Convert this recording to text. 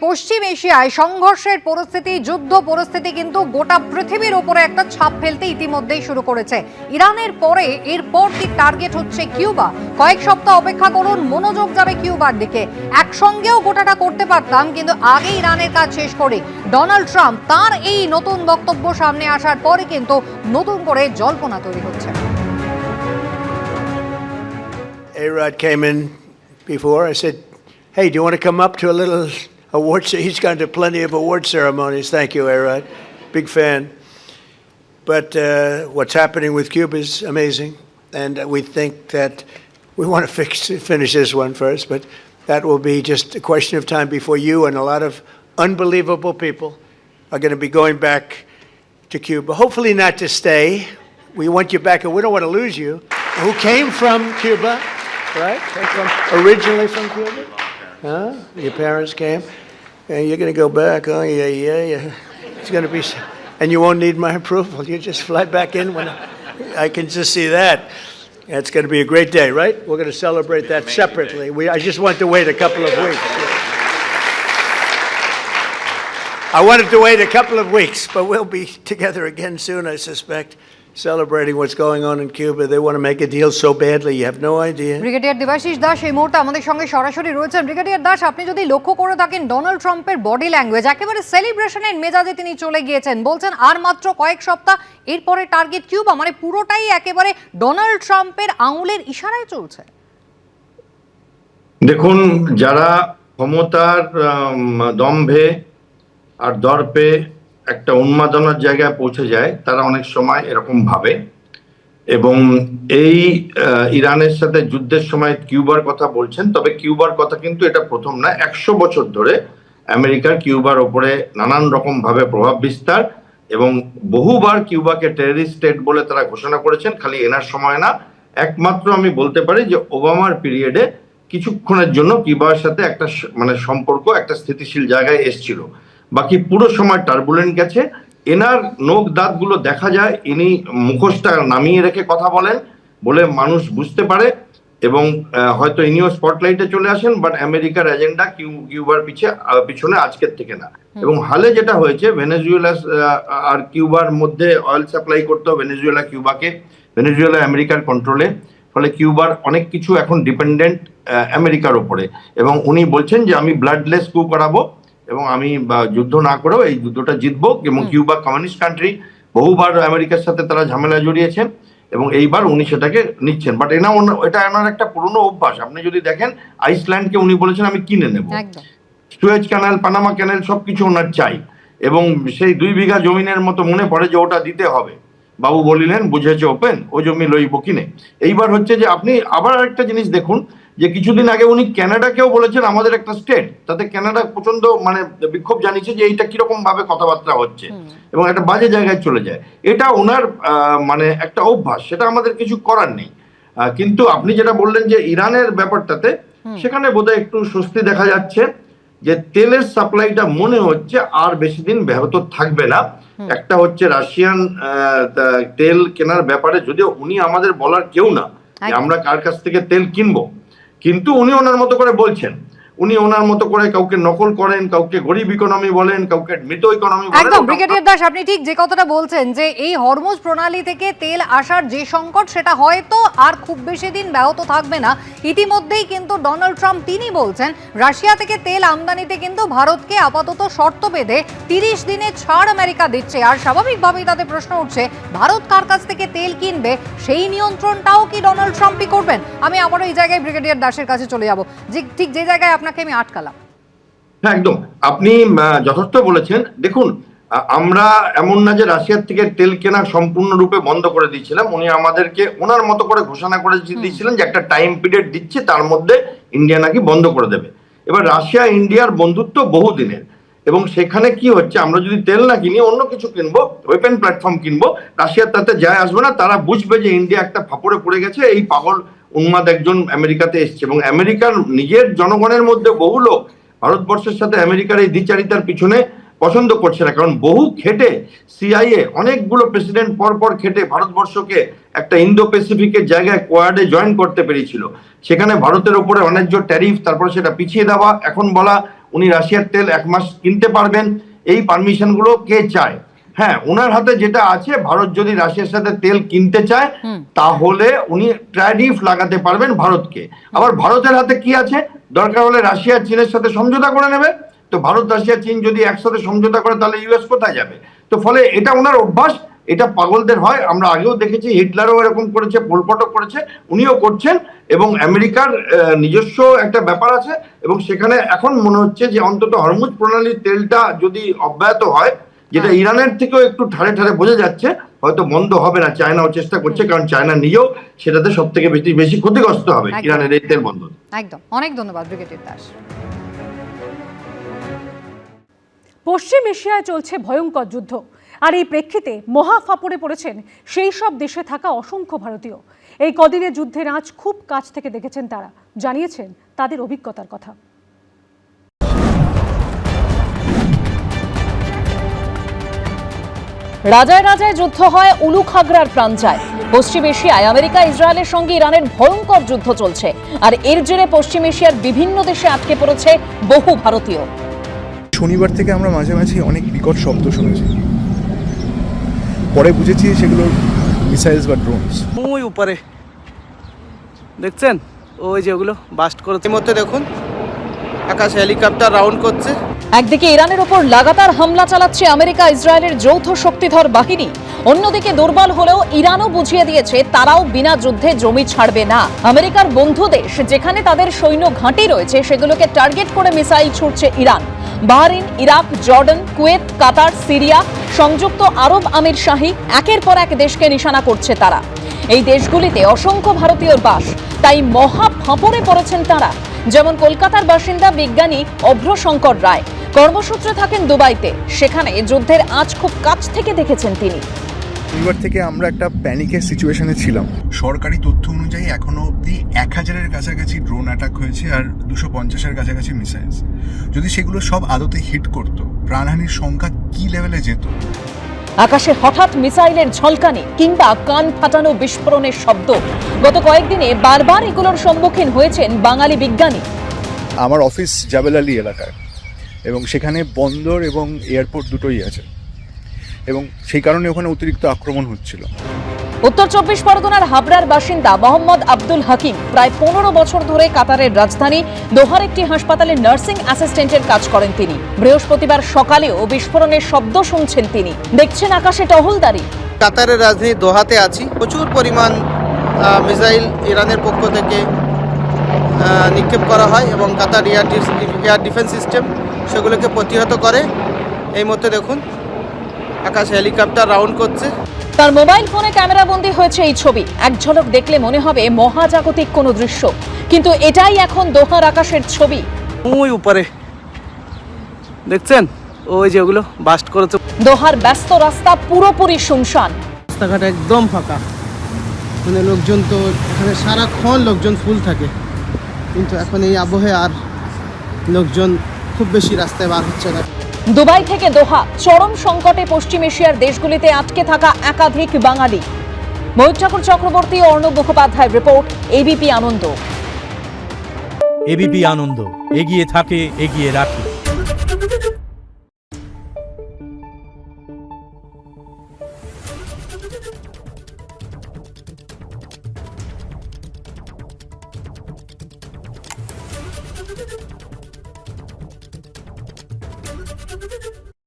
পশ্চিম এশিয়ায় সংঘর্ষের পরিস্থিতি, যুদ্ধ পরিস্থিতি কিন্তু গোটা পৃথিবীর উপরে একটা ছাপ ফেলতে ইতিমধ্যেই শুরু করেছে। ইরানের পরে এরপর কি টার্গেট হচ্ছে কিউবা? কয়েক সপ্তাহ অপেক্ষা করুন, মনোযোগ যাবে কিউবার দিকে। একসঙ্গেও গোটাটা করতে পারতাম, কিন্তু আগে ইরানের কাজ শেষ করে ডোনাল্ড ট্রাম্প তার এই নতুন বক্তব্য সামনে আসার পরে কিন্তু নতুন করে জল্পনা তৈরি হচ্ছে। A-Rod came in before. I said, hey, do you want to come up to a little award? He's gone to plenty of award ceremonies. Thank you, A-Rod. Big fan. But what's happening with Cuba is amazing. And we think that we want to finish this one first, but that will be just a question of time before you and a lot of unbelievable people are going to be going back to Cuba. Hopefully not to stay. We want you back, and we don't want to lose you. Who came from Cuba, right? Originally from Cuba? Huh? Your parents came? And you're going to go back, oh, yeah. It's going to be, and you won't need my approval. You just fly back in when I can just see that. It's going to be a great day, right? We're going to celebrate that separately. I just want to wait a couple of weeks. I wanted to wait a couple of weeks, but we'll be together again soon, I suspect, celebrating what's going on in Cuba. They want to make a deal so badly, you have no idea. Brigadier Debashis Das এই মুহূর্তে আমাদের সঙ্গে সরাসরি রয়েছেন। Brigadier Das, আপনি যদি লক্ষ্য করে থাকেন ডোনাল্ড ট্রাম্পের বডি ল্যাঙ্গুয়েজ, একেবারে সেলিব্রেশনের মেজাজে তিনি চলে গিয়েছেন। বলছেন আর মাত্র কয়েক সপ্তাহ, এরপরে টার্গেট কিউবা। মানে পুরোটাই একেবারে ডোনাল্ড ট্রাম্পের আঙুলের ইশারায় চলছে। দেখুন, যারা ক্ষমতার দম্ভে আর দর্পে একটা উন্মাদনার জায়গায় পৌঁছে যায়, তারা অনেক সময় এরকম ভাবে। এবং এই ইরানের সাথে যুদ্ধের সময় কিউবার কথা বলছেন, তবে কিউবার কথা কিন্তু এটা প্রথম না। 100 বছর ধরে আমেরিকার কিউবার ওপরে নানান রকম ভাবে প্রভাব বিস্তার, এবং বহুবার কিউবাকে টেররিস্ট স্টেট বলে তারা ঘোষণা করেছেন। খালি এনার সময় না, একমাত্র আমি বলতে পারি যে ওবামার পিরিয়ডে কিছুক্ষণের জন্য কিউবার সাথে একটা সম্পর্ক একটা স্থিতিশীল জায়গায় এসেছিল। বাকি পুরো সময় টার্বুলেন্ট গেছে। এনার নখ দাঁতগুলো দেখা যায়, ইনি মুখোশটা নামিয়ে রেখে কথা বলেন বলে মানুষ বুঝতে পারে, এবং হয়তো ইনিও স্পটলাইটে চলে আসেন। বাট আমেরিকার এজেন্ডা কিউবার পিছনে আজকের থেকে না। এবং হালে যেটা হয়েছে, ভেনেজুয়েলা আর কিউবার মধ্যে অয়েল সাপ্লাই করতো ভেনেজুয়েলা কিউবাকে, ভেনেজুয়েলা আমেরিকার কন্ট্রোলে। ফলে কিউবার অনেক কিছু এখন ডিপেন্ডেন্ট আমেরিকার ওপরে। এবং উনি বলছেন যে আমি ব্লাডলেস কু করাবো, এবং আমি যুদ্ধ না করেও এই যুদ্ধটা জিতবো। এবং কিউবা কমিউনিস্ট কান্ট্রি, বহুবার আমেরিকার সাথে তারা ঝামেলা জড়িয়েছেন, এবং এইবার উনি সেটাকে নিচ্ছেন। বাট এটা এনার একটা পুরনো অভ্যাস। আপনি যদি দেখেন, আইসল্যান্ডকে উনি বলেছেন আমি কিনে নেব, সুয়েজ ক্যানাল, পানামা ক্যানাল সবকিছু ওনার চাই। এবং সেই 2 বিঘা জমিনের মতো মনে পড়ে যে ওটা দিতে হবে। বাবু বলিলেন বুঝেছে ওপেন, ও জমি লইব কিনে। এইবার হচ্ছে যে আপনি আবার আরেকটা জিনিস দেখুন, যে কিছুদিন আগে উনি ক্যানাডাকেও বলেছেন আমাদের একটা স্টেট, তাতে ক্যানাডা প্রচন্ড বিক্ষোভ জানিয়েছে যে এইটা কিরকম ভাবে কথাবার্তা হচ্ছে, এবং একটা বাজে জায়গায় চলে যায়। এটা ওনার একটা অভ্যাস, সেটা আমাদের কিছু করার নেই। কিন্তু আপনি যেটা বললেন যে ইরানের ব্যাপারটাতে, সেখানে বোধহয় একটু স্বস্তি দেখা যাচ্ছে যে তেলের সাপ্লাইটা মনে হচ্ছে আর বেশি দিন ব্যাহত থাকবে না। একটা হচ্ছে রাশিয়ান তেল কেনার ব্যাপারে, যদিও উনি আমাদের বলার কেউ না যে আমরা কার কাছ থেকে তেল কিনবো, কিন্তু উনি ওনার মতো করে বলছেন। উনি ওনার মতো করে কাউকে নকল করেন, কাউকে গরিব ইকোনমি বলেন, কাউকে মৃত ইকোনমি বলেন। একদম ব্রিগেডিয়ার দাস, আপনি ঠিক যে কথাটা বলছেন যে এই হরমুজ প্রণালী থেকে তেল আসার যে সংকট, সেটা হয়তো আর খুব বেশি দিন ব্যাহত থাকবে না। ইতিমধ্যেই কিন্তু ডোনাল্ড ট্রাম্প তিনি বলছেন রাশিয়া থেকে তেল আমদানিতে কিন্তু ভারতকে আপাতত শর্ত বেঁধে 30 দিনে ছাড় আমেরিকা দিচ্ছে। আর স্বাভাবিকভাবেই তাদের প্রশ্ন উঠছে, ভারত কার কাছ থেকে তেল কিনবে সেই নিয়ন্ত্রণটাও কি ডোনাল্ড ট্রাম্পই করবেন? আমি আবারও এই জায়গায় ব্রিগেডিয়ার দাসের কাছে চলে যাব, যে ঠিক যে জায়গায় আপনাকে আমি আটকালাম। হ্যাঁ, একদম আপনি যথার্থ বলেছেন। দেখুন, আমরা এমন না যে রাশিয়ার থেকে তেল কেনা সম্পূর্ণরূপে বন্ধ করে দিয়েছিলাম। উনি আমাদেরকে ওনার মতো করে ঘোষণা করে দিয়েছিলেন যে একটা টাইম পিরিয়ড দিচ্ছে, তার মধ্যে ইন্ডিয়া নাকি বন্ধ করে দেবে। এবার রাশিয়া ইন্ডিয়ার বন্ধুত্ব বহুদিনের, এবং সেখানে কি হচ্ছে, আমরা যদি তেল না কিনি, অন্য কিছু কিনবো, ওয়েপেন প্ল্যাটফর্ম কিনবো, রাশিয়ার তাতে যায় আসবে না। তারা বুঝবে যে ইন্ডিয়া একটা ফাপড়ে পড়ে গেছে, এই পাগল উন্মাদ একজন আমেরিকাতে এসছে। এবং আমেরিকার নিজের জনগণের মধ্যে বহু লোক ভারতবর্ষের সাথে আমেরিকার এই দ্বিচারিতার পিছনে পছন্দ করছে না। কারণ বহু খেটে সিআইএ অনেকগুলো প্রেসিডেন্ট পর খেটে ভারতবর্ষকে একটা ইন্দো প্যাসিফিকের জায়গায় কোয়াডে জয়েন করতে পেরেছিল। সেখানে ভারতের উপরে অনেক ট্যারিফ, তারপরে সেটা পিছিয়ে দেওয়া, এখন বলা উনি রাশিয়ার তেল 1 মাস কিনতে পারবেন। এই পারমিশনগুলো কে চায়? হ্যাঁ, ওনার হাতে যেটা আছে, ভারত যদি রাশিয়ার সাথে তেল কিনতে চায় তাহলে উনি ট্যারিফ লাগাতে পারবেন ভারতকে। আবার ভারতের হাতে কি আছে? দরকার হলে রাশিয়া চীনের সাথে সমঝোতা করে নেবে। তো ভারত, রাশিয়া, চীন যদি একসাথে সমঝোতা করে তাহলে ইউএস কোথায় যাবে? তো ফলে এটা ওনার অভ্যাস, এটা পাগলদের হয়। আমরা আগেও দেখেছি, হিটলারও এরকম করেছে, পোলপটও করেছে, উনিও করছেন। এবং আমেরিকার নিজস্ব একটা ব্যাপার আছে, এবং সেখানে এখন মনে হচ্ছে যে অন্তত হরমুজ প্রণালীর তেলটা যদি অব্যাহত হয়, যেটা ইরানের থেকেও একটু ঠাড়ে ঠাড়ে বোঝা যাচ্ছে, হয়তো বন্ধ হবে না। চায়নাও চেষ্টা করছে, কারণ চায়না নিজেও সেটাতে সব থেকে বেশি ক্ষতিগ্রস্ত হবে ইরানের এই তেল বন্ধ। একদম, অনেক ধন্যবাদ ব্রিগেডিয়ার দাস। পশ্চিম এশিয়ায় চলছে ভয়ঙ্কর যুদ্ধ, আর এই প্রেক্ষিতে মহা ফাপড়ে পড়েছেন সেই সব দেশে থাকা অসংখ্য ভারতীয়। এই কদিনে যুদ্ধের আঁচ খুব কাছ থেকে দেখেছেন তারা, জানিয়েছেন তাদের অভিজ্ঞতার কথা। রাজায় রাজায় যুদ্ধ হয়, উলুখাগড়ার প্রাণ যায়। পশ্চিম এশিয়ায় আমেরিকা ইসরায়েলের সঙ্গে ইরানের ভয়ঙ্কর যুদ্ধ চলছে, আর এর জেরে পশ্চিম এশিয়ার বিভিন্ন দেশে আটকে পড়েছে বহু ভারতীয়। শনিবার থেকে আমরা মাঝে মাঝে অনেক বিকট শব্দ শুনেছি, পরে বুঝেছি সেগুলো মিসাইলস বা ড্রোনস। ওই উপরে দেখছেন, ওই যে ওগুলো বাস্ট করেছে। মধ্যে দেখুন আকাশে হেলিকপ্টার রাউন্ড করছে। একদিকে ইরানের ওপর লাগাতার হামলা চালাচ্ছে আমেরিকা ইসরায়েলের যৌথ শক্তিধর বাহিনী, অন্যদিকে দুর্বল হলেও ইরানও বুঝিয়ে দিয়েছে তারাও বিনা যুদ্ধে জমি ছাড়বে না। আমেরিকার বন্ধু দেশ যেখানে তাদের সৈন্য ঘাঁটি রয়েছে সেগুলোকে টার্গেট করে মিসাইল ছুড়ছে Iran. Bahrain, Iraq, Jordan, Kuwait, Qatar, Syria, সংযুক্ত আরব আমিরশাহী, একের পর এক দেশকে নিশানা করছে তারা। এই দেশগুলিতে অসংখ্য ভারতীয়র বাস, তাই মহা ফাঁপড়ে পড়েছেন তারা। যেমন কলকাতার বাসিন্দা বিজ্ঞানী অভ্রশঙ্কর রায় কর্মসূত্রে থাকেন দুবাইতে, সেখানে যুদ্ধের আঁচ খুব কাছ থেকে দেখেছেন তিনি। শনিবার থেকে আমরা একটা প্যানিকের সিচুয়েশনে ছিলাম। সরকারি তথ্য অনুযায়ী এখনো অবধি 1000-এর কাছাকাছি ড্রোন অ্যাটাক হয়েছে আর 250-এর কাছাকাছি মিসাইলস। যদি সেগুলো সব আদতে হিট করত, প্রাণহানির সংখ্যা কি লেভেলে যেত। আকাশে হঠাৎ মিসাইলের ঝলকানি কিংবা কান ফাটানো বিস্ফোরণের শব্দ, গত কয়েকদিনে বারবার এগুলোর সম্মুখীন হয়েছেন বাঙালি বিজ্ঞানী। আমার অফিস জাবেল আলী এলাকায়, এবং সেখানে বন্দর এবং এয়ারপোর্ট দুটোই আছে, এবং সেই কারণে ওখানে অতিরিক্ত আক্রমণ হচ্ছিল। উত্তর 24 পরগনার হাবড়ার বাসিন্দা মোহাম্মদ আব্দুল হাকিম প্রায় 15 বছর ধরে কাতারের রাজধানী দোহার একটি হাসপাতালে নার্সিং অ্যাসিস্ট্যান্টের কাজ করেন তিনি। বৃহস্পতিবার সকালেও বিস্ফোরণের শব্দ শুনছেন তিনি, দেখছেন আকাশে টহলদারি। কাতারের রাজধানী দোহাতে আছি। প্রচুর পরিমাণ মিসাইল ইরানের পক্ষ থেকে নিক্ষেপ করা হয়, এবং কাতার এয়ার ডিফেন্স সিস্টেম সেগুলোকে প্রতিহত করে। এই মধ্যে দেখুন আকাশে হেলিকপ্টার রাউন্ড করছে। তার মোবাইল ফোনে ক্যামেরাবন্দি হয়েছে এই ছবি। এক ঝলক দেখলে মনে হবে মহাজাগতিক কোনো দৃশ্য, কিন্তু এটাই এখন দোহার আকাশের ছবি। ওই উপরে দেখছেন, ওই যে ওগুলো বাস্ট করেছে। দোহার ব্যস্ত রাস্তা পুরোপুরি শুনশান, রাস্তাঘাট একদম ফাঁকা, মানে লোকজন তো এখানে সারাক্ষণ লোকজন ফুল থাকে, কিন্তু এখন এই আবহে আর লোকজন খুব বেশি রাস্তায় বার হচ্ছে না। দুবাই থেকে দোহা, চরম সংকটে পশ্চিম এশিয়ার দেশগুলিতে আটকে থাকা একাধিক বাঙালি। ময়ূর ঠাকুর চক্রবর্তী ও অর্ণব মুখোপাধ্যায়ের রিপোর্ট, এবিপি আনন্দ। এবিপি আনন্দ, এগিয়ে থাকে, এগিয়ে রাখে।